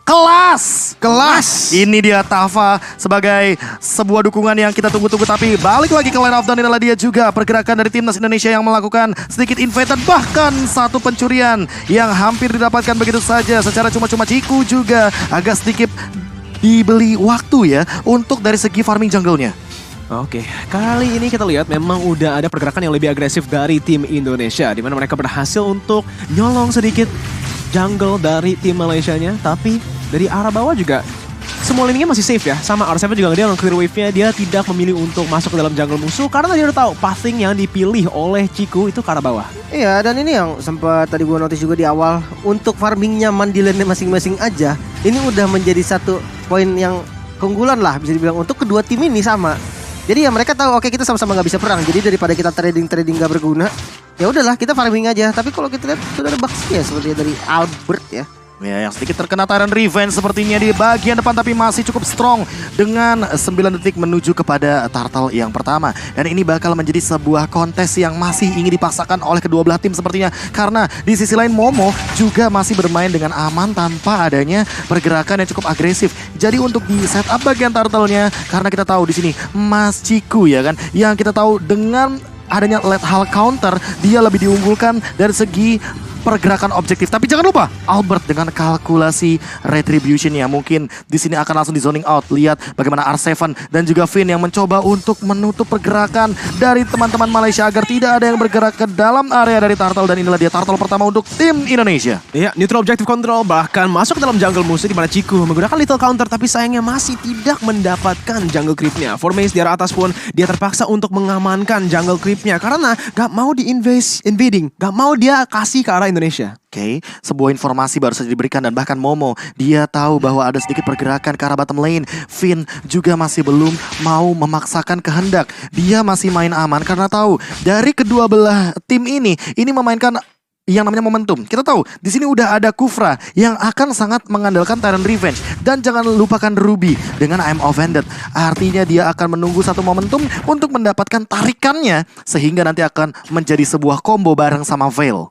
Kelas. Ini dia Tava sebagai sebuah dukungan yang kita tunggu-tunggu. Tapi balik lagi ke line of dan inilah dia juga pergerakan dari timnas Indonesia yang melakukan sedikit invade dan bahkan satu pencurian yang hampir didapatkan begitu saja secara cuma-cuma. Ciku juga agak sedikit dibeli waktu ya untuk dari segi farming jungle-nya. Oke, kali ini kita lihat memang udah ada pergerakan yang lebih agresif dari tim Indonesia, di mana mereka berhasil untuk nyolong sedikit jungle dari tim Malaysianya, tapi dari arah bawah juga semua lininya masih safe ya. Sama R7 juga dia clear wave-nya, dia tidak memilih untuk masuk ke dalam jungle musuh karena dia udah tahu pathing yang dipilih oleh Ciku itu ke arah bawah. Iya, dan ini yang sempat tadi gue notice juga di awal, untuk farming nyaman di lane masing-masing aja, ini udah menjadi satu poin yang keunggulan lah bisa dibilang untuk kedua tim ini sama. Jadi ya mereka tahu oke, kita sama-sama nggak bisa perang. Jadi daripada kita trading nggak berguna, ya udahlah kita farming aja. Tapi kalau kita lihat sudah ada baksnya seperti dari Albert ya. Ya, yang sedikit terkena Tyrant Revenge sepertinya di bagian depan tapi masih cukup strong dengan 9 detik menuju kepada Turtle yang pertama. Dan ini bakal menjadi sebuah kontes yang masih ingin dipaksakan oleh kedua belah tim sepertinya. Karena di sisi lain Momo juga masih bermain dengan aman tanpa adanya pergerakan yang cukup agresif. Jadi untuk di setup bagian Turtle-nya, karena kita tahu di sini Mas Ciku ya kan, yang kita tahu dengan adanya lethal counter, dia lebih diunggulkan dari segi pergerakan objektif. Tapi jangan lupa Albert dengan kalkulasi retribution yang mungkin di sini akan langsung di zoning out. Lihat bagaimana R7 dan juga Finn yang mencoba untuk menutup pergerakan dari teman-teman Malaysia agar tidak ada yang bergerak ke dalam area dari Turtle. Dan inilah dia Turtle pertama untuk tim Indonesia. Iya, neutral objective control bahkan masuk ke dalam jungle musuh di mana Ciku menggunakan little counter tapi sayangnya masih tidak mendapatkan jungle creep-nya. Formace di arah atas pun dia terpaksa untuk mengamankan jungle creep-nya karena gak mau invading, gak mau dia kasih ke arah Indonesia. Oke, sebuah informasi baru saja diberikan dan bahkan Momo dia tahu bahwa ada sedikit pergerakan ke arah bottom lane. Finn juga masih belum mau memaksakan kehendak. Dia masih main aman karena tahu dari kedua belah tim ini memainkan yang namanya momentum. Kita tahu di sini udah ada Kufra yang akan sangat mengandalkan Tyrant Revenge dan jangan lupakan Ruby dengan I'm Offended. Artinya dia akan menunggu satu momentum untuk mendapatkan tarikannya sehingga nanti akan menjadi sebuah combo bareng sama Veil.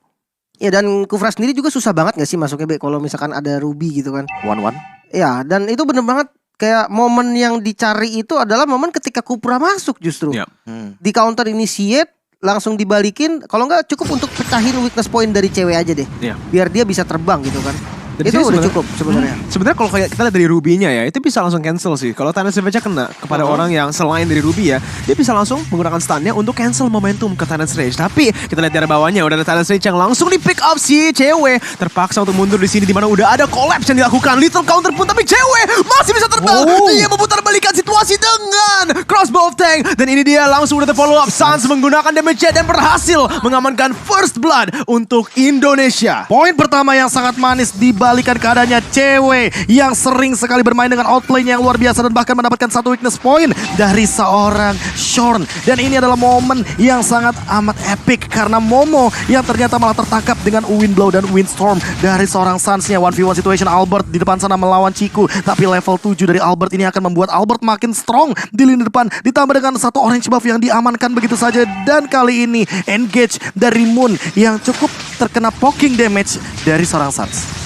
Ya, dan Kufra sendiri juga susah banget gak sih masuknya Be kalau misalkan ada Ruby gitu kan. 1-1. Ya, dan itu bener banget kayak momen yang dicari itu adalah momen ketika Kufra masuk justru. Yep. Di counter initiate langsung dibalikin, kalau nggak cukup untuk pecahin weakness point dari cewek aja deh. Iya. Biar dia bisa terbang gitu kan. Dan itu sini udah cukup sebenarnya. Sebenarnya kalau kayak kita lihat dari Ruby-nya ya, itu bisa langsung cancel sih. Kalau Tyrant Rage kena kepada orang yang selain dari Ruby ya, dia bisa langsung menggunakan stun-nya untuk cancel momentum ke Tyrant Rage. Tapi kita lihat dari bawahnya udah ada Tyrant Rage yang langsung di pick up si cewek. Terpaksa untuk mundur di sini di mana udah ada collapse yang dilakukan. Little counter pun tapi cewek masih bisa terbang. Dia memutar balikan situasi dengan crossbow of tank. Dan ini dia langsung udah follow up. Sans menggunakan damage dan berhasil mengamankan first blood untuk Indonesia. Poin pertama yang sangat manis dibalikan keadaannya cewek yang sering sekali bermain dengan outplay yang luar biasa dan bahkan mendapatkan satu weakness point dari seorang Shorn. Dan ini adalah momen yang sangat amat epic karena Momo yang ternyata malah tertangkap dengan Windblow dan Windstorm dari seorang Sans-nya. 1v1 situation Albert di depan sana melawan Ciku, tapi level 7 dari Albert ini akan membuat Albert makin strong di lini depan, ditambah dengan satu orange buff yang diamankan begitu saja. Dan kali ini engage dari Moon yang cukup terkena poking damage dari seorang Sans.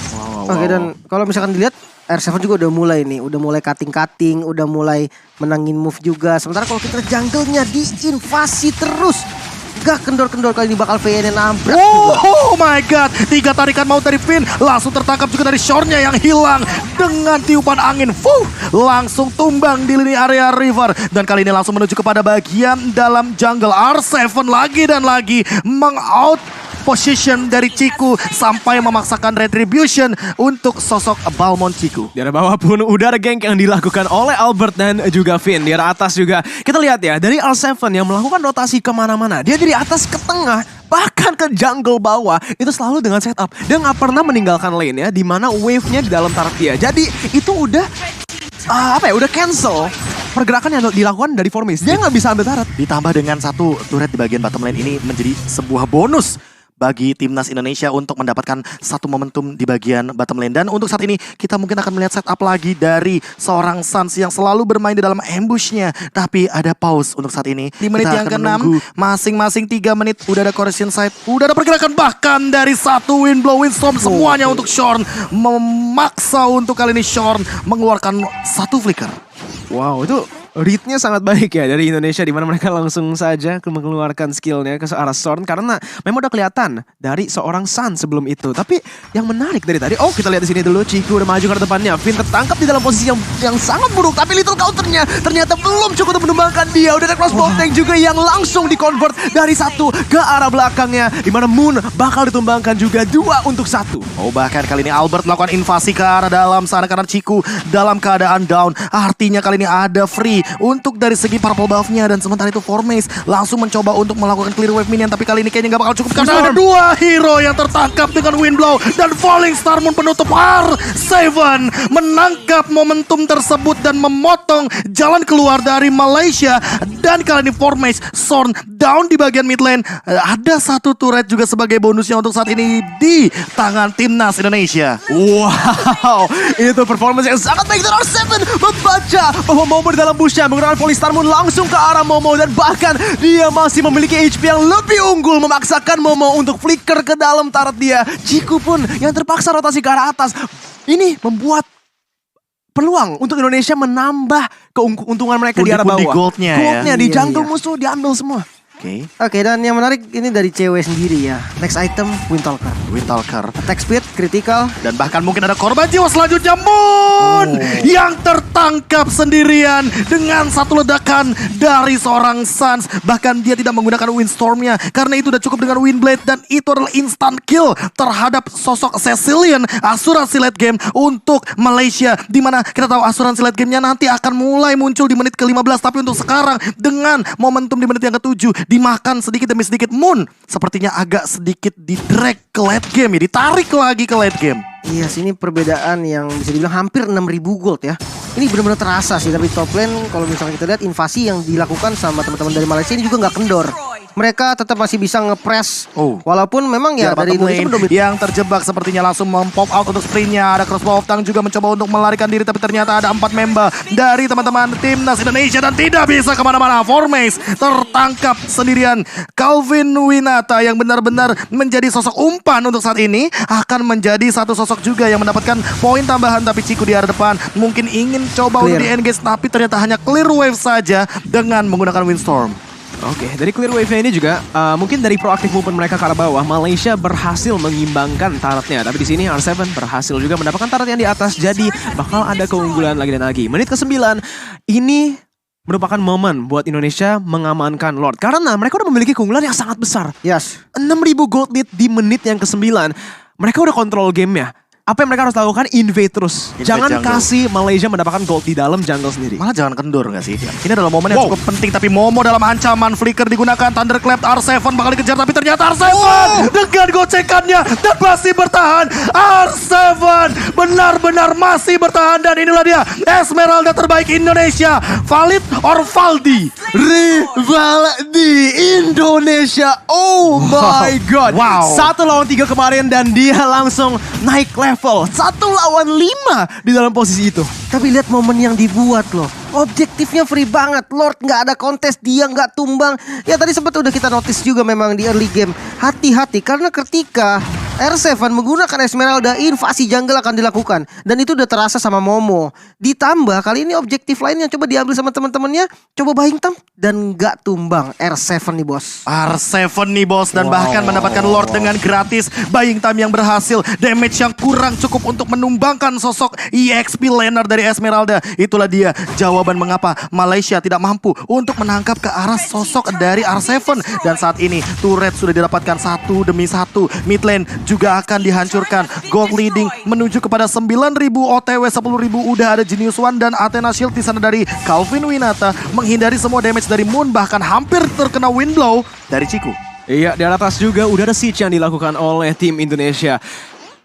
Oke, dan kalau misalkan dilihat R7 juga udah mulai nih, udah mulai cutting, udah mulai menangin move juga. Sementara kalau kita jungle-nya diinvasi terus, gak kendor-kendor kali ini bakal VN nabrak. Oh my god, 3 tarikan maut dari Finn langsung tertangkap juga dari Shorn-nya yang hilang dengan tiupan angin. Langsung tumbang di lini area river. Dan kali ini langsung menuju kepada bagian dalam jungle. R7 lagi dan lagi meng-out position dari Ciku sampai memaksakan retribution untuk sosok Balmond Ciku. Di arah bawah pun udah ada gank yang dilakukan oleh Albert dan juga Finn. Di arah atas juga kita lihat ya, dari R7 yang melakukan rotasi kemana-mana. Dia dari atas ke tengah, bahkan ke jungle bawah, itu selalu dengan setup. Dia gak pernah meninggalkan lane ya, dimana wave-nya di dalam turret dia. Jadi itu udah udah cancel pergerakan yang dilakukan dari Formace. Dia gak bisa ambil turret. Ditambah dengan satu turret di bagian bottom lane ini menjadi sebuah bonus bagi timnas Indonesia untuk mendapatkan satu momentum di bagian bottom lane. Dan untuk saat ini kita mungkin akan melihat setup lagi dari seorang Suns yang selalu bermain di dalam ambushnya. Tapi ada pause untuk saat ini. Di menit Kita yang akan ke-6, menunggu. masing-masing 3 menit udah ada correction side, udah ada pergerakan bahkan dari satu Windblow Windstorm semuanya untuk Shorn. Memaksa untuk kali ini Shorn mengeluarkan satu flicker. Wow, itu readnya sangat baik ya dari Indonesia, di mana mereka langsung saja mengeluarkan skillnya ke arah Shorn karena memang udah kelihatan dari seorang Sun sebelum itu. Tapi yang menarik dari tadi, kita lihat di sini dulu, Ciku udah maju ke depannya. Finn tertangkap di dalam posisi yang sangat buruk, tapi little counternya ternyata belum cukup untuk menumbangkan dia. Udah ada crossbow tank juga yang langsung di-convert dari satu ke arah belakangnya, di mana Moon bakal ditumbangkan juga 2-1. Bahkan kali ini Albert melakukan invasi ke arah dalam sana karena Ciku dalam keadaan down. Artinya kali ini ada free untuk dari segi purple buff-nya, dan sementara itu Formace langsung mencoba untuk melakukan clear wave minion, tapi kali ini kayaknya nggak bakal cukup karena ada 2 hero yang tertangkap dengan Windblow dan Falling Star Moon penutup. R7 menangkap momentum tersebut dan memotong jalan keluar dari Malaysia, dan kali ini Formace Shorn down di bagian mid lane. Ada satu turret juga sebagai bonusnya untuk saat ini di tangan timnas Indonesia. Wow, itu performance yang sangat baik dari R7, membaca bahwa Momo di dalam bushnya menggunakan Falling Star Moon langsung ke arah Momo, dan bahkan dia masih memiliki HP yang lebih unggul, memaksakan Momo untuk flicker ke dalam turret dia. Ciku pun yang terpaksa rotasi ke arah atas. Ini membuat peluang untuk Indonesia menambah keuntungan mereka di arah Pundi-pundi bawah. goldnya ya. Goldnya di Iya, jungle iya. musuh diambil semua. Oke, dan yang menarik ini dari cewek sendiri ya. Next item, Windtalker. Windtalker. Attack speed, critical. Dan bahkan mungkin ada korban jiwa selanjutnya, Moon yang tertangkap sendirian dengan satu ledakan dari seorang Suns. Bahkan dia tidak menggunakan Windstorm-nya karena itu udah cukup dengan Windblade, dan itu adalah instant kill terhadap sosok Cecilian, asuransi late game untuk Malaysia. Dimana kita tahu asuransi late game-nya nanti akan mulai muncul di menit ke-15, tapi untuk sekarang dengan momentum di menit yang ke-7 dimakan sedikit demi sedikit. Moon sepertinya agak sedikit di drag ke late game ya, ditarik lagi ke late game. Iya, sini perbedaan yang bisa dibilang hampir 6.000 gold ya. Ini benar-benar terasa sih, tapi top lane kalau misalnya kita lihat invasi yang dilakukan sama teman-teman dari Malaysia ini juga nggak kendor. Mereka tetap masih bisa nge-press. Walaupun memang ya dari Indonesia mendominasi. Yang terjebak sepertinya langsung mempop out untuk sprintnya. Ada crossbow of Tang juga mencoba untuk melarikan diri, tapi ternyata ada 4 member dari teman-teman timnas Indonesia dan tidak bisa kemana-mana. Formace tertangkap sendirian. Calvin Winata yang benar-benar menjadi sosok umpan untuk saat ini akan menjadi satu sosok juga yang mendapatkan poin tambahan, tapi Ciku di arah depan mungkin ingin coba untuk di-engage, tapi ternyata hanya clear wave saja dengan menggunakan Windstorm. Oke, dari clear wave-nya ini juga mungkin dari proaktif movement mereka ke arah bawah, Malaysia berhasil mengimbangkan turretnya. Tapi di sini R7 berhasil juga mendapatkan turret yang di atas, jadi bakal ada keunggulan lagi dan lagi. Menit ke-9 ini merupakan momen buat Indonesia mengamankan Lord, karena mereka udah memiliki keunggulan yang sangat besar. Yes. 6.000 gold lead di menit yang ke-9. Mereka udah kontrol gamenya. Apa yang mereka harus lakukan? Invade terus. Invade Jangan jungle. kasih Malaysia mendapatkan gold di dalam jungle sendiri. Malah jangan kendor gak sih? Ini adalah momen yang cukup penting, tapi Momo dalam ancaman. Flicker digunakan, Thunderclap, R7 bakal dikejar, tapi ternyata R7 dengan gocekannya dan masih bertahan. R7 benar-benar masih bertahan, dan inilah dia Esmeralda terbaik Indonesia. Valid or Valdi? Rival di Indonesia. Oh my god. Wow. 1 lawan 3 kemarin dan dia langsung naik level 1 lawan 5 di dalam posisi itu. Tapi lihat momen yang dibuat loh. Objektifnya free banget. Lord nggak ada kontes, dia nggak tumbang. Ya tadi sempat udah kita notice juga memang di early game. Hati-hati karena ketika R7 menggunakan Esmeralda, invasi jungle akan dilakukan. Dan itu udah terasa sama Momo. Ditambah kali ini objektif lainnya coba diambil sama teman-temannya. Coba buying time dan nggak tumbang. R7 nih bos. R7 nih bos, dan bahkan mendapatkan Lord dengan gratis. Buying time yang berhasil, damage yang kurang cukup untuk menumbangkan sosok EXP laner dari Esmeralda. Itulah dia jawaban mengapa Malaysia tidak mampu untuk menangkap ke arah sosok dari R7. Dan saat ini turret sudah didapatkan satu demi satu. Mid lane juga akan dihancurkan. Gold leading menuju kepada 9.000 OTW, 10.000 udah ada Genius One dan Athena Shield di sana dari Calvin Winata, menghindari semua damage dari Moon, bahkan hampir terkena Windblow dari Ciku. Iya, di atas juga udah ada siege yang dilakukan oleh tim Indonesia.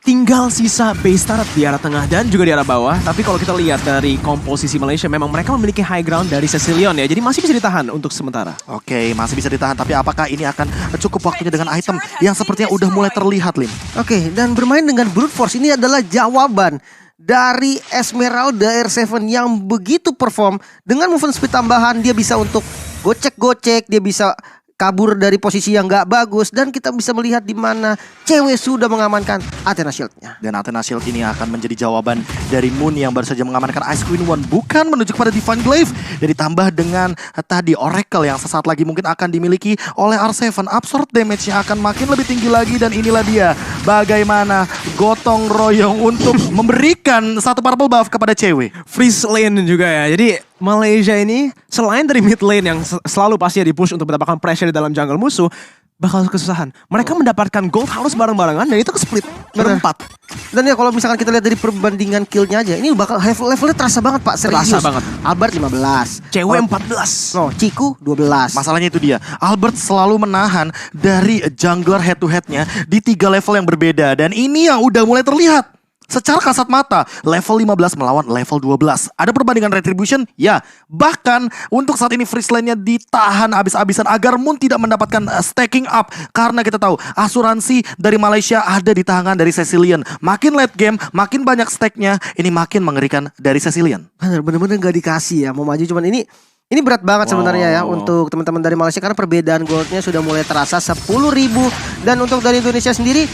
tinggal sisa base turret di arah tengah dan juga di arah bawah. Tapi kalau kita lihat dari komposisi Malaysia, memang mereka memiliki high ground dari Cecilion ya. Jadi masih bisa ditahan untuk sementara. Oke, masih bisa ditahan. Tapi apakah ini akan cukup waktunya dengan item yang sepertinya udah mulai terlihat, Lim? Oke, dan bermain dengan brute force ini adalah jawaban dari Esmeralda R7 yang begitu perform. Dengan movement speed tambahan, dia bisa untuk gocek-gocek, dia bisa kabur dari posisi yang gak bagus, dan kita bisa melihat di mana cewek sudah mengamankan Athena Shield-nya. Dan Athena Shield ini akan menjadi jawaban dari Moon yang baru saja mengamankan Ice Queen One, bukan menuju kepada Divine Glaive. Dan ditambah dengan tadi Oracle yang sesaat lagi mungkin akan dimiliki oleh R7. Absorb damage-nya akan makin lebih tinggi lagi, dan inilah dia bagaimana gotong royong untuk memberikan satu purple buff kepada cewek. Freeze lane juga ya. Jadi Malaysia ini selain dari mid lane yang selalu pastinya di-push untuk mendapatkan pressure di dalam jungle musuh, bakal kesusahan. Mereka mendapatkan gold harus bareng-barengan dan itu ke-split berempat. Dan ya kalau misalkan kita lihat dari perbandingan kill-nya aja, ini bakal levelnya terasa banget Pak, serius. Terasa banget. Albert 15. Cewek 14. No, Ciku 12. Masalahnya itu dia, Albert selalu menahan dari jungler head to headnya di 3 level yang berbeda. Dan ini yang udah mulai terlihat secara kasat mata, level 15 melawan level 12. Ada perbandingan retribution? Ya. Bahkan untuk saat ini freeze lane-nya ditahan habis-habisan agar Moon tidak mendapatkan stacking up. Karena kita tahu asuransi dari Malaysia ada di tangan dari Cecilion. Makin late game, makin banyak stack-nya, ini makin mengerikan dari Cecilion. Bener-bener gak dikasih ya, mau maju cuman ini berat banget sebenarnya ya untuk teman-teman dari Malaysia, karena perbedaan goldnya sudah mulai terasa 10.000. Dan untuk dari Indonesia sendiri,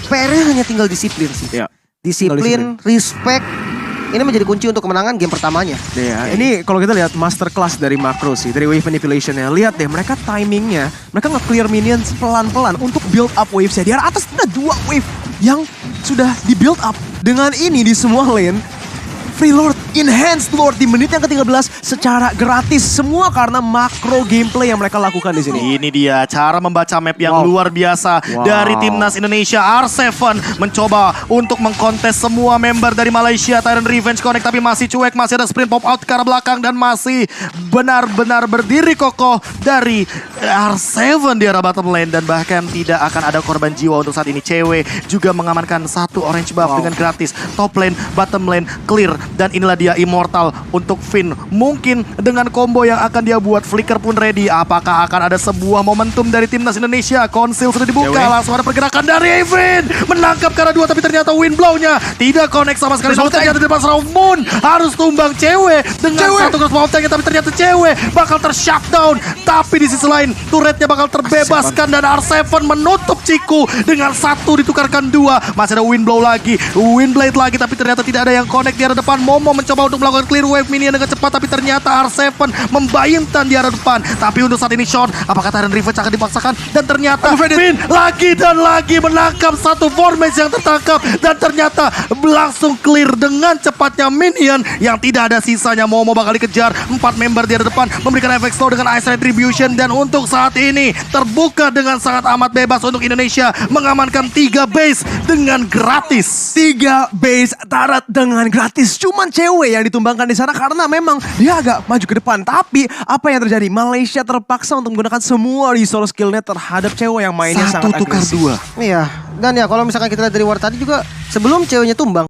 PR-nya hanya tinggal disiplin sih. Ya. Disiplin, respect, ini menjadi kunci untuk kemenangan game pertamanya. Ya, ini kalau kita lihat masterclass dari Makro sih, dari wave manipulation-nya. Lihat deh, mereka timingnya, mereka nge-clear minions pelan-pelan untuk build up waves-nya. Di arah atas ada 2 wave yang sudah di-build up. Dengan ini di semua lane, Free Lord, Enhanced Lord di menit yang ke-13 secara gratis. Semua karena makro gameplay yang mereka lakukan di sini. Ini dia cara membaca map yang luar biasa dari timnas Indonesia. R7 mencoba untuk mengkontes semua member dari Malaysia. Tyrant Revenge Connect tapi masih cuek. Masih ada sprint pop out ke arah belakang dan masih benar-benar berdiri kokoh dari R7 di arah bottom lane. Dan bahkan tidak akan ada korban jiwa untuk saat ini. Cewek juga mengamankan satu orange buff dengan gratis. Top lane, bottom lane, clear. Dan inilah dia Immortal untuk Finn. Mungkin dengan combo yang akan dia buat, Flicker pun ready. Apakah akan ada sebuah momentum dari timnas Indonesia? Konsil sudah dibuka, langsung ada pergerakan dari Evin. Menangkap ke arah 2 tapi ternyata wind blow-nya tidak connect sama sekali. Namun ternyata di depan serang Moon harus tumbang cewek dengan satu crossbow tank, tapi ternyata cewek bakal ter-shutdown. Tapi di sisi lain turretnya bakal terbebaskan dan R7 menutup Ciku dengan 1 ditukarkan 2. Masih ada wind blow lagi, wind blade lagi, tapi ternyata tidak ada yang connect di arah depan. Momo mencoba untuk melakukan clear wave minion dengan cepat, tapi ternyata R7 membayangkan di arah depan. Tapi untuk saat ini Sean, apakah Tyrant Revenge akan dipaksakan? Dan ternyata Finn lagi dan lagi menangkap satu formage yang tertangkap. Dan ternyata langsung clear dengan cepatnya minion yang tidak ada sisanya. Momo bakal dikejar, 4 member di arah depan memberikan efek slow dengan Ice Retribution. Dan untuk saat ini terbuka dengan sangat amat bebas untuk Indonesia mengamankan 3 base dengan gratis. 3 base turret dengan gratis. Cuman cewek yang ditumbangkan di sana karena memang dia agak maju ke depan. Tapi apa yang terjadi? Malaysia terpaksa untuk menggunakan semua resource skillnya terhadap cewek yang mainnya sangat agresif. 1 tukar 2. Iya, dan ya kalau misalkan kita lihat dari war tadi juga, sebelum ceweknya tumbang,